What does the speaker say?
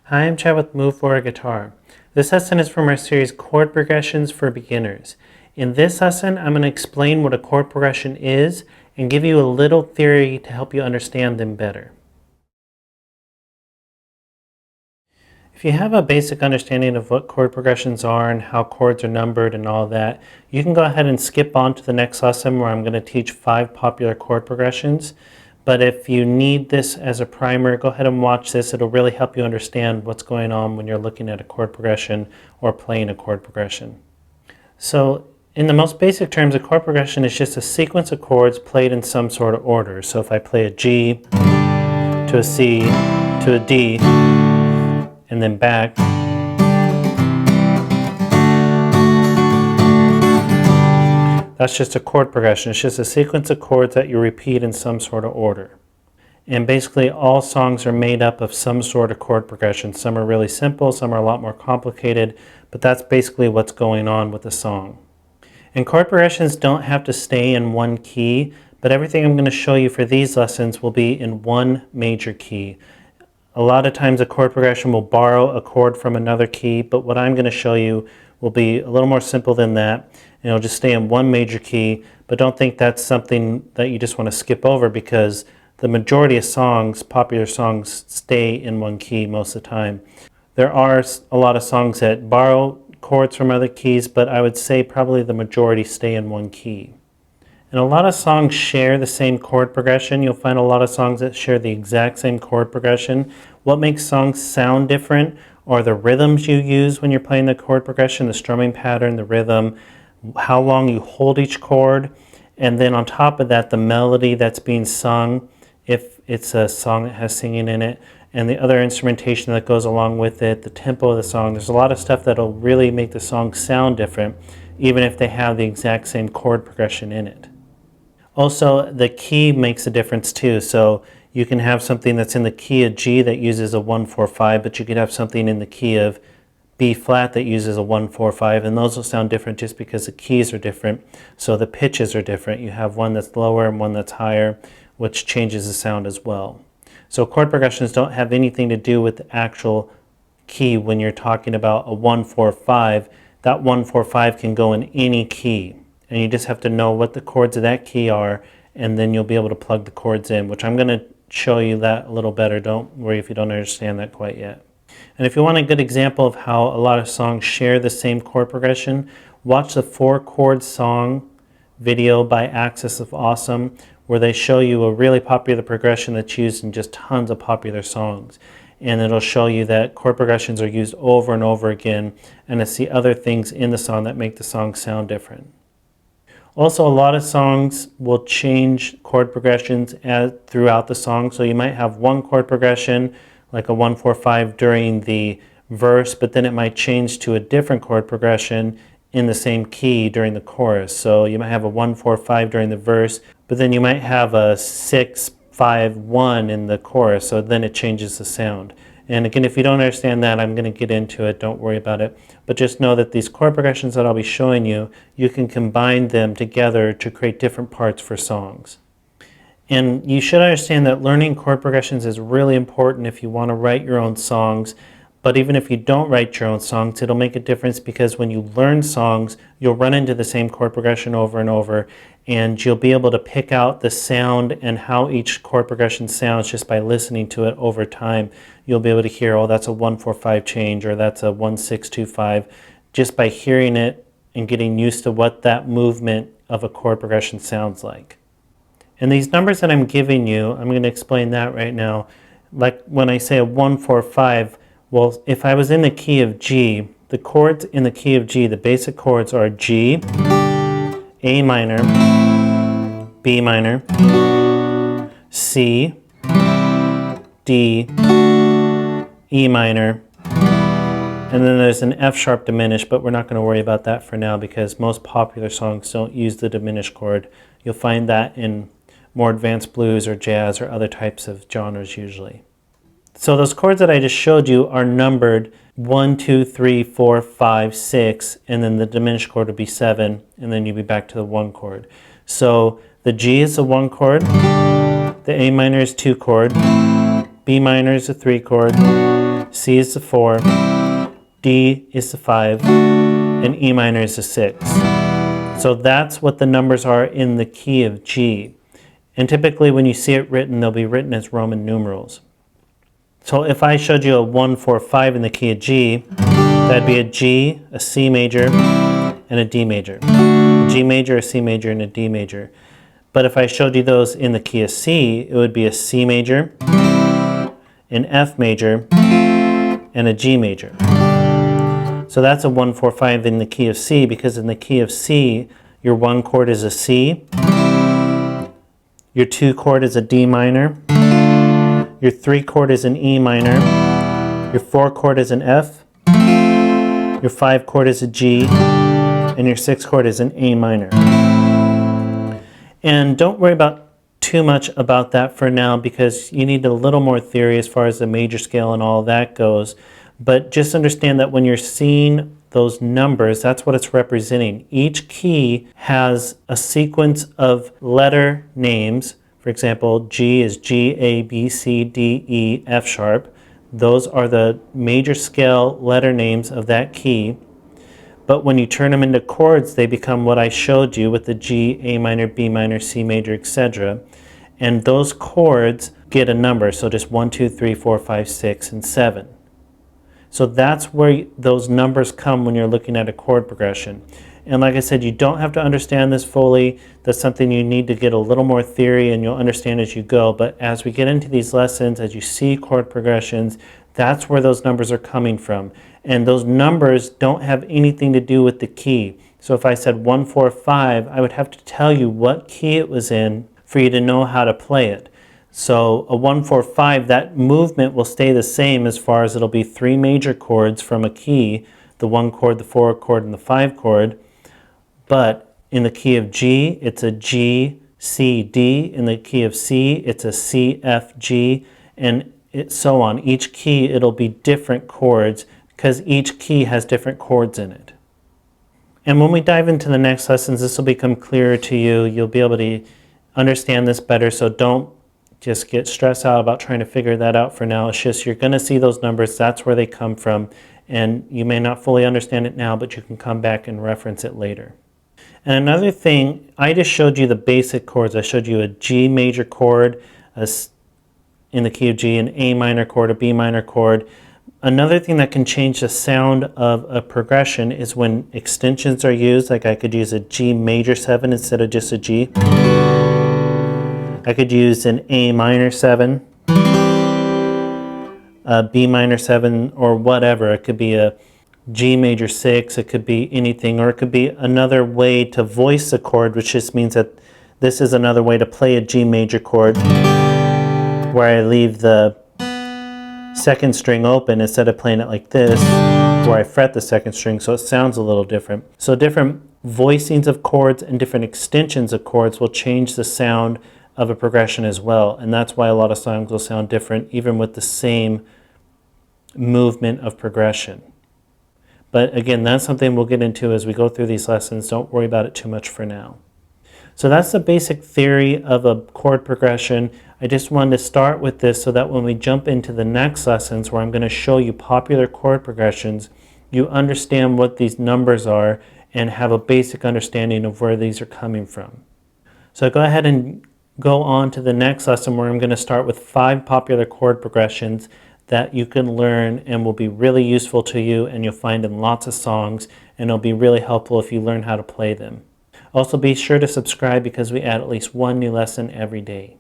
Hi, I'm Chad with Move For a Guitar. This lesson is from our series Chord Progressions for Beginners. In this lesson, I'm going to explain what a chord progression is and give you a little theory to help you understand them better. If you have a basic understanding of what chord progressions are and how chords are numbered and all that, you can go ahead and skip on to the next lesson where I'm going to teach 5 popular chord progressions. But if you need this as a primer, go ahead and watch this. It'll really help you understand what's going on when you're looking at a chord progression or playing a chord progression. So in the most basic terms, a chord progression is just a sequence of chords played in some sort of order. So if I play a G to a C to a D and then back, that's just a chord progression. It's just a sequence of chords that you repeat in some sort of order. And basically all songs are made up of some sort of chord progression. Some are really simple, some are a lot more complicated, but that's basically what's going on with the song. And chord progressions don't have to stay in one key, but everything I'm going to show you for these lessons will be in one major key. A lot of times a chord progression will borrow a chord from another key, but what I'm going to show you will be a little more simple than that. And it'll just stay in one major key, but don't think that's something that you just want to skip over, because the majority of songs, popular songs, stay in one key most of the time. There are a lot of songs that borrow chords from other keys, but I would say probably the majority stay in one key. And a lot of songs share the same chord progression. You'll find a lot of songs that share the exact same chord progression. What makes songs sound different are the rhythms you use when you're playing the chord progression, the strumming pattern, the rhythm, how long you hold each chord, and then on top of that, the melody that's being sung, if it's a song that has singing in it, and the other instrumentation that goes along with it, the tempo of the song. There's a lot of stuff that'll really make the song sound different, even if they have the exact same chord progression in it. Also, the key makes a difference too. So you can have something that's in the key of G that uses a 1-4-5, but you could have something in the key of B flat that uses a 1-4-5, and those will sound different just because the keys are different. So the pitches are different. You have one that's lower and one that's higher, which changes the sound as well. So chord progressions don't have anything to do with the actual key. When you're talking about a 1-4-5, that 1-4-5 can go in any key. And you just have to know what the chords of that key are, and then you'll be able to plug the chords in, which I'm going to show you that a little better. Don't worry if you don't understand that quite yet. And if you want a good example of how a lot of songs share the same chord progression, watch the 4-chord song video by Axis of Awesome, where they show you a really popular progression that's used in just tons of popular songs. And it'll show you that chord progressions are used over and over again, and it's the other things in the song that make the song sound different. Also, a lot of songs will change chord progressions throughout the song. So you might have one chord progression, like a 1-4-5 during the verse, but then it might change to a different chord progression in the same key during the chorus. So you might have a 1-4-5 during the verse, but then you might have a 6-5-1 in the chorus, so then it changes the sound. And again, if you don't understand that, I'm going to get into it, don't worry about it. But just know that these chord progressions that I'll be showing you, you can combine them together to create different parts for songs. And you should understand that learning chord progressions is really important if you want to write your own songs. But even if you don't write your own songs, it'll make a difference, because when you learn songs, you'll run into the same chord progression over and over, and you'll be able to pick out the sound and how each chord progression sounds just by listening to it over time. You'll be able to hear, oh, that's a 1-4-5 change, or that's a 1-6-2-5, just by hearing it and getting used to what that movement of a chord progression sounds like. And these numbers that I'm giving you, I'm going to explain that right now. Like when I say a 1-4-5, well, if I was in the key of G, the chords in the key of G, the basic chords are G, A minor, B minor, C, D, E minor, and then there's an F sharp diminished, but we're not going to worry about that for now because most popular songs don't use the diminished chord. You'll find that in more advanced blues or jazz or other types of genres usually. So those chords that I just showed you are numbered 1, 2, 3, 4, 5, 6, and then the diminished chord would be 7, and then you'd be back to the 1 chord. So the G is a 1 chord, the A minor is 2 chord, B minor is a 3 chord, C is the 4, D is the 5, and E minor is the 6. So that's what the numbers are in the key of G. And typically when you see it written, they'll be written as Roman numerals. So if I showed you a 1, 4, 5 in the key of G, that'd be a G, a C major, and a D major. A G major, a C major, and a D major. But if I showed you those in the key of C, it would be a C major, an F major, and a G major. So that's a 1, 4, 5 in the key of C, because in the key of C, your 1 chord is a C, your 2 chord is a D minor, your 3 chord is an E minor, your 4 chord is an F, your 5 chord is a G, and your 6 chord is an A minor. And don't worry about too much about that for now, because you need a little more theory as far as the major scale and all that goes. But just understand that when you're seeing those numbers, that's what it's representing. Each key has a sequence of letter names. For example, G is G, A, B, C, D, E, F sharp. Those are the major scale letter names of that key. But when you turn them into chords, they become what I showed you with the G, A minor, B minor, C major, etc. And those chords get a number, so just 1, 2, 3, 4, 5, 6, and 7. So that's where those numbers come when you're looking at a chord progression. And like I said, you don't have to understand this fully. That's something you need to get a little more theory, and you'll understand as you go. But as we get into these lessons, as you see chord progressions, that's where those numbers are coming from. And those numbers don't have anything to do with the key. So if I said 1, 4, 5, I would have to tell you what key it was in for you to know how to play it. So a 1, 4, 5, that movement will stay the same as far as it'll be 3 major chords from a key, the 1 chord, the 4 chord, and the 5 chord. But in the key of G, it's a G, C, D. In the key of C, it's a C, F, G, and so on. Each key, it'll be different chords because each key has different chords in it. And when we dive into the next lessons, this will become clearer to you. You'll be able to understand this better, so don't just get stressed out about trying to figure that out for now. It's just you're going to see those numbers. That's where they come from. And you may not fully understand it now, but you can come back and reference it later. And another thing, I just showed you the basic chords. I showed you a G major chord in the key of G, an A minor chord, a B minor chord. Another thing that can change the sound of a progression is when extensions are used. Like I could use a G major 7 instead of just a G. I could use an A minor 7, a B minor 7, or whatever. It could be a G major 6, it could be anything, or it could be another way to voice a chord, which just means that this is another way to play a G major chord, where I leave the second string open instead of playing it like this, where I fret the second string, so it sounds a little different. So different voicings of chords and different extensions of chords will change the sound of a progression as well, and that's why a lot of songs will sound different even with the same movement of progression. But again, that's something we'll get into as we go through these lessons. Don't worry about it too much for now. So that's the basic theory of a chord progression. I just wanted to start with this so that when we jump into the next lessons where I'm going to show you popular chord progressions, you understand what these numbers are and have a basic understanding of where these are coming from. So go ahead and go on to the next lesson where I'm going to start with 5 popular chord progressions that you can learn and will be really useful to you, and you'll find in lots of songs, and it'll be really helpful if you learn how to play them. Also be sure to subscribe because we add at least one new lesson every day.